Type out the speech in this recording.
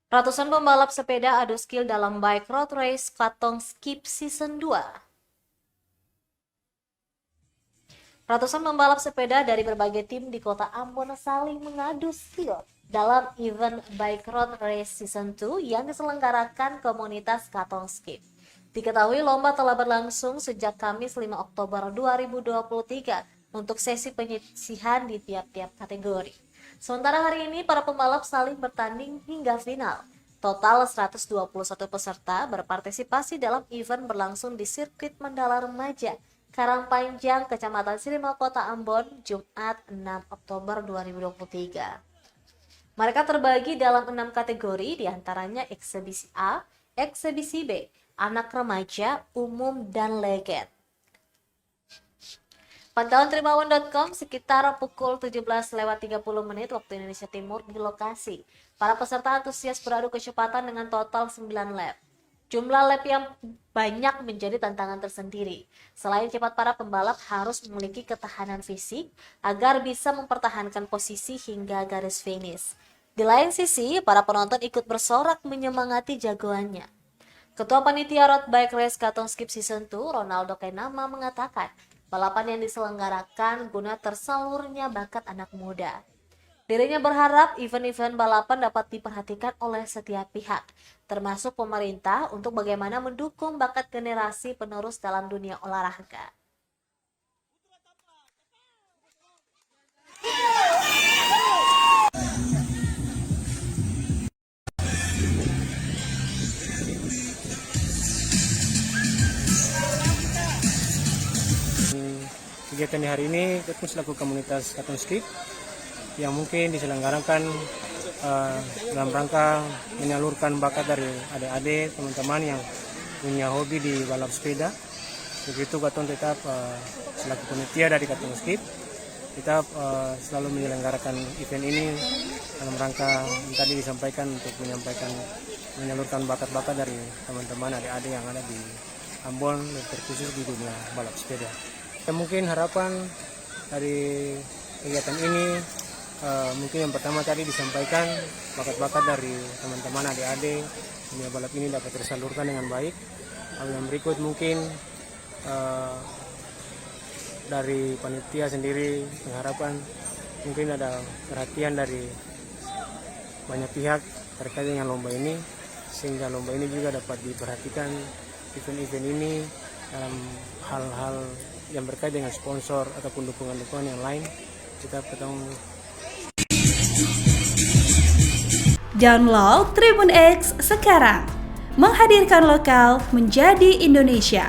Ratusan pembalap sepeda adu skill dalam bike road race Katong Skip Season 2. Ratusan pembalap sepeda dari berbagai tim di kota Ambon saling mengadu skill dalam event Bike Road Race Season 2 yang diselenggarakan komunitas Katong Skip. Diketahui lomba telah berlangsung sejak Kamis 5 Oktober 2023 untuk sesi penyisihan di tiap-tiap kategori. Sementara hari ini para pembalap saling bertanding hingga final. Total 121 peserta berpartisipasi dalam event berlangsung di sirkuit Mandala Remaja, Karangpanjang, Kecamatan Sirima, Kota Ambon, Jumat 6 Oktober 2023. Mereka terbagi dalam 6 kategori, diantaranya eksebisi A, eksebisi B, anak remaja, umum, dan legend. Pantauan trimawan.com sekitar pukul 17.30 waktu Indonesia Timur di lokasi. Para peserta antusias beradu kecepatan dengan total 9 lap. Jumlah lap yang banyak menjadi tantangan tersendiri. Selain cepat, para pembalap harus memiliki ketahanan fisik agar bisa mempertahankan posisi hingga garis finish. Di lain sisi, para penonton ikut bersorak menyemangati jagoannya. Ketua Panitia Road Bike Race Katong Skip Season 2, Ronaldo Kenama, mengatakan balapan yang diselenggarakan guna tersalurnya bakat anak muda. Dirinya berharap event-event balapan dapat diperhatikan oleh setiap pihak, termasuk pemerintah, untuk bagaimana mendukung bakat generasi penerus dalam dunia olahraga. Kegiatan di hari ini kita selaku komunitas Katong Skip yang mungkin diselenggarakan dalam rangka menyalurkan bakat dari adik-adik teman-teman yang punya hobi di balap sepeda. Begitu Katong tetap selaku panitia dari Katong Skip kita selalu menyelenggarakan event ini dalam rangka yang tadi disampaikan untuk menyalurkan bakat-bakat dari teman-teman adik-adik yang ada di Ambon, terkhusus di dunia balap sepeda. Ya, mungkin harapan dari kegiatan ini mungkin yang pertama tadi disampaikan bakat-bakat dari teman-teman adik-adik dunia balap ini dapat tersalurkan dengan baik. Yang berikut mungkin dari panitia sendiri mengharapkan mungkin ada perhatian dari banyak pihak terkait dengan lomba ini, sehingga lomba ini juga dapat diperhatikan event-event ini dalam hal-hal yang berkait dengan sponsor ataupun dukungan-dukungan yang lain. Kita ketemu. Download Tribun X sekarang, menghadirkan lokal menjadi Indonesia.